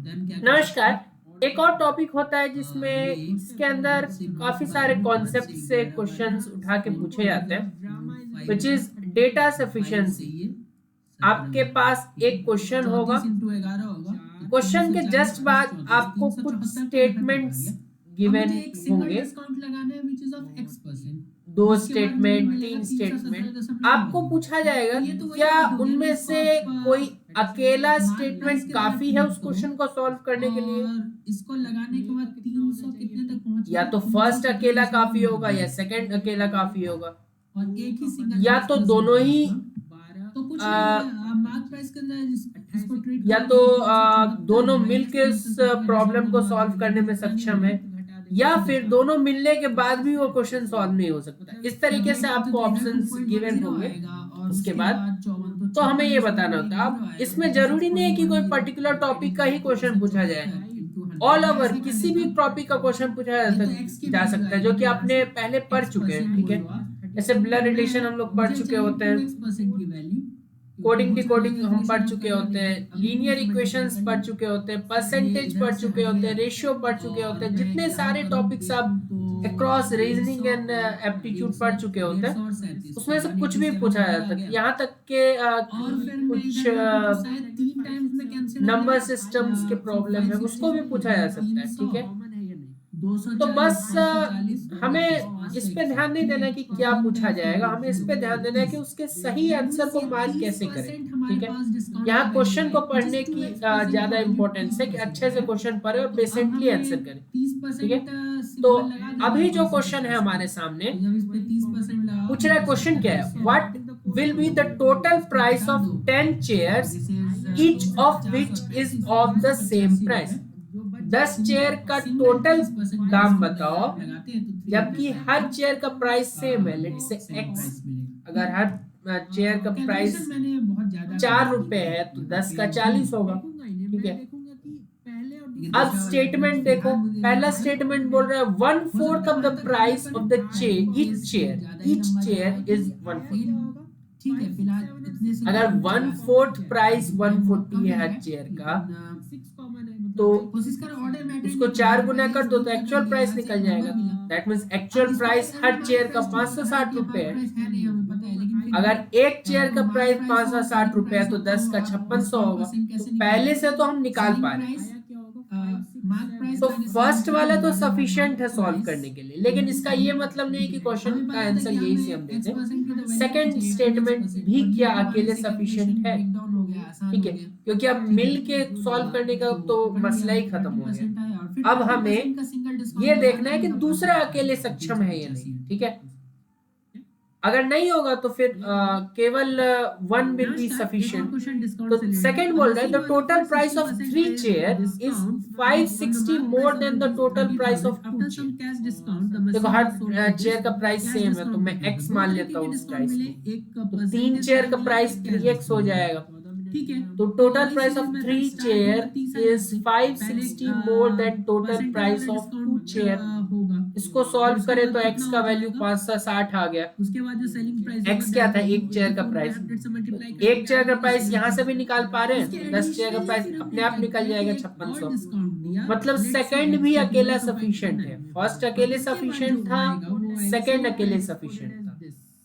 नमस्कार। एक और टॉपिक होता है जिसके अंदर काफी सारे कॉन्सेप्ट से क्वेश्चंस उठा के पूछे जाते हैं, विच इज डेटा सफिशिएंसी। आपके पास एक क्वेश्चन होगा, क्वेश्चन के जस्ट बाद आपको कुछ स्टेटमेंट्स गिवन होंगे, दो स्टेटमेंट, तीन स्टेटमेंट। आपको पूछा जाएगा क्या उनमें से कोई अकेला स्टेटमेंट काफी है उस क्वेश्चन को सॉल्व करने के लिए। इसको लगाने के बाद 300 कितने तक पहुंच या तो फर्स्ट अकेला काफी होगा या सेकंड अकेला काफी होगा, और एक ही सिंगल या तो दोनों ही तो कुछ मार्क प्राइस के अंदर इसको ट्रीट या तो दोनों मिलके उस प्रॉब्लम को सॉल्व करने में सक्षम है, या फिर दोनों मिलने के बाद भी वो क्वेश्चन सॉल्व नहीं हो सकता। इस तरीके से आपको ऑप्शंस गिवन होंगे। उसके बाद तो हमें ये बताना होता है। अब इसमें जरूरी नहीं है कि कोई पर्टिकुलर टॉपिक का ही क्वेश्चन पूछा जाए, ऑल ओवर किसी भी टॉपिक का क्वेश्चन पूछा जा सकता है जो कि आपने पहले पढ़ चुके हैं। ठीक है, जैसे ब्लड रिलेशन हम लोग पढ़ चुके होते हैं, कोडिंग डिकोडिंग हम पढ़ चुके होते हैं, लीनियर इक्वेशंस पढ़ चुके होते हैं, परसेंटेज पढ़ चुके होते हैं, रेशियो पढ़ चुके होते हैं। जितने सारे टॉपिक्स आप अक्रॉस रीजनिंग एंड एप्टीट्यूड पढ़ चुके होते हैं, उसमें से कुछ भी पूछा जा सकता है। यहाँ तक के कुछ नंबर सिस्टम्स के प्रॉब्लम है उसको भी पूछा जा सकता है। ठीक है, तो बस हमें इस पे ध्यान नहीं देना कि क्या पूछा जाएगा, हमें इस पे ध्यान देना है कि उसके सही आंसर को मार्क कैसे करें। ठीक है, यहाँ क्वेश्चन को पढ़ने की ज्यादा इंपॉर्टेंस है कि अच्छे से क्वेश्चन पढ़े और पेशेंटली आंसर करें। ठीक है, तो अभी जो क्वेश्चन है हमारे सामने, पूछ रहा है क्वेश्चन क्या है, what will be the total price of 10 chairs each of which is of the same price. 10 chair का टोटल दाम बताओ जबकि हर चेयर का प्राइस सेम है। लेट्स से एक्स, अगर हर चेयर का प्राइस 4 रुपए है तो 10 का 40 होगा। ठीक है, अब स्टेटमेंट देखो, पहला स्टेटमेंट बोल रहा है 1/4 of the price of the chair, each chair is 1/4। ठीक है, फिलहाल अगर 1/4 प्राइस 140 है हर चेयर का, तो उसको 4 गुना कर दो तो एक्चुअल प्राइस निकल जाएगा। That means actual price her chair का 560 रुपए है। अगर एक चेयर का प्राइस 560 रुपए है तो 10 का 5600 होगा। तो पहले से तो हम निकाल पा रहे हैं, तो फर्स्ट वाला तो सफिशिएंट है सॉल्व करने के लिए, लेकिन इसका ये मतलब नहीं कि क्वेश्चन का आंसर यही से हम देते। सेकंड स्टेटमेंट भी क्या अकेले सफिशिएंट है? ठीक है, क्योंकि अब मिल के सॉल्व करने का तो मसला ही खत्म हो गया। अब हमें ये देखना है कि दूसरा अकेले सक्षम है या नहीं। ठीक है, अगर नहीं होगा तो फिर केवल 1 विल बी सफिशिएंट। तो सेकंड बोल रहा है the total price of 3 chair is 560 more than the total price of 2 chair. देखो हर चेयर का प्राइस सेम है तो मैं x मान लेता हूँ उस प्राइस को, तो 3 चेयर का प्राइस 3x हो जाएगा। ठीक है, तो total price of 3 chair is 560 more than total price of 2 chair होगा। इसको सॉल्व करें तो x का वैल्यू 560 आ गया। उसके बाद जो सेलिंग प्राइस x क्या था, एक चेयर का प्राइस। एक चेयर का प्राइस यहाँ से भी निकाल पा रहे हैं, 10 चेयर का प्राइस अपने आप निकल जाएगा 5600। मतलब सेकंड भी अकेला सफिशिएंट है। फर्स्ट अकेले सफिशिएंट था, सेकंड अकेले सफिशिएंट था।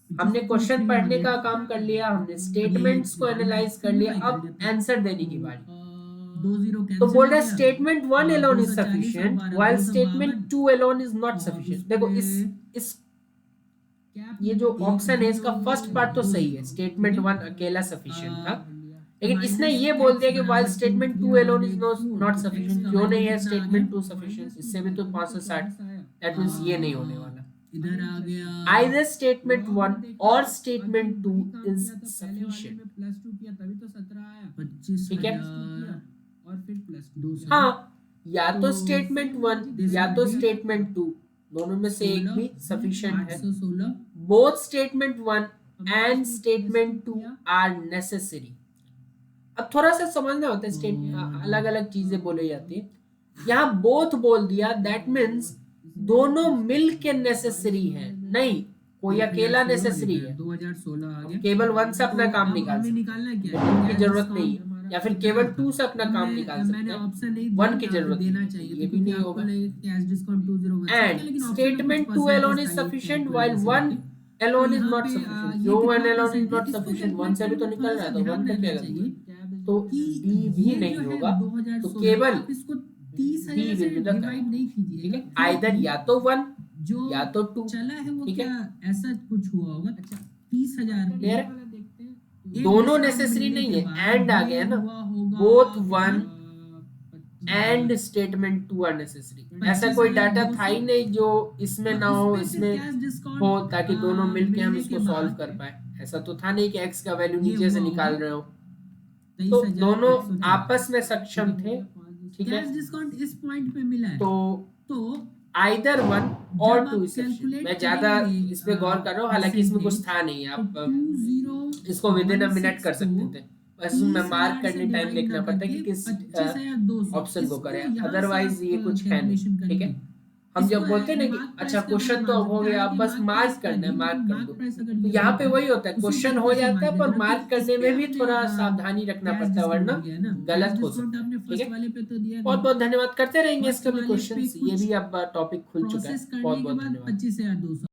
हमने क्वेश्चन पढ़ने का काम कर लिया, हमने स्टेटमेंट्स को एनालाइज कर लिया, अब आंसर देने की बारी। तो बोल रहा है statement 1 alone is sufficient while statement 2 alone is not sufficient. देखो इस ये जो ऑप्शन है इसका फर्स्ट पार्ट तो सही है, स्टेटमेंट 1 अकेला सफिशिएंट था, लेकिन इसने ये बोल दिया कि while statement 2 alone is not sufficient. क्यों नहीं है स्टेटमेंट 2 सफिशिएंट? इससे भी तो 560, दैट मींस ये नहीं होने वाला। इधर आ गया Either statement 1 और statement 2 is sufficient। +2 किया तभी तो 17 आया। 25 ठीक है, और फिर +2। हाँ, या तो स्टेटमेंट 1 या तो स्टेटमेंट 2, दोनों में से एक भी सफिशिएंट है। Both statement 1 and statement 2 are necessary. अब थोड़ा सा समझना होता है, स्टेटमेंट अलग अलग चीजें बोली जाती है। यहाँ बोथ बोल दिया, दैट मीन्स दोनों मिल के नेसेसरी है, नहीं कोई अकेला नेसेसरी है। 2016 आ गया, केवल 1 से अपना काम निकाल सकते, निकालना क्या की जरूरत नहीं है। या फिर केवल 2 से अपना काम निकाल सकते मैंने हैं, ऑप्शन नहीं 1 की दिया, जरूरत देना नहीं, चाहिए ये भी नहीं होगा। Cash discount 201 and statement 2 alone is sufficient while 1 alone is not sufficient, जो 1 alone is not sufficient, 1 से भी तो निकल रहा है, तो 1 का क्या करेंगे, तो डी भी नहीं होगा, तो केवल इसको बी 30,000 विल से बी द डिवाइड नहीं ठीक कीजिएगा, है, आइदर या तो 1 जो या तो 2, चला है वो ठीक है। क्या ऐसा कुछ हुआ होगा। 30,000 Clear है? एक दोनों डिस्काउंट नेसेसरी मिलने नहीं के है, बाद एंड आ ये गया ना, हुआ होगा, both 1 uh, and statement 2 are necessary. 25,200 ऐसा कोई डाटा था ही नहीं जो इसमें ना हो, इसमें इसमें कैश डिस्काउंट हो, ताकि दोनों मिलके हम मिलने इसको के सॉल्व बाद कर पाए। ऐसा तो था नहीं कि x का वैल्यू ये नीचे से हुआ निकाल होगा रहे हो, तो 23,104। दोनों आपस में सक्षम थे, ठीक है। कैश डिस्काउंट इस पॉइंट पे मिला है, तो आइदर 1 और 2 इज सफिशिएंट। मैं ज्यादा इस पे गौर कर रहा हूँ, हालांकि इसमें कुछ था नहीं, आप इसको विद इन अ मिनट कर सकते थे, बस उसमें मार्क करने टाइम देखना पड़ता है कि किस ऑप्शन को करें, अदरवाइज ये कुछ है नहीं, ठीक है। हम जब बोलते हैं ना कि अच्छा क्वेश्चन तो अब हो गया, अब बस मार्क करना है, मार्क कर दो, तो यहाँ पे वही होता है, क्वेश्चन हो जाता है पर मार्क करने में भी थोड़ा सावधानी रखना पड़ता है, वरना गलत हो सकता है, ठीक है। बहुत बहुत धन्यवाद, करते रहेंगे इसके भी क्वेश्चन, ये भी अब टॉपिक खुल चुका है। बहुत बहुत धन्यवाद। 25,200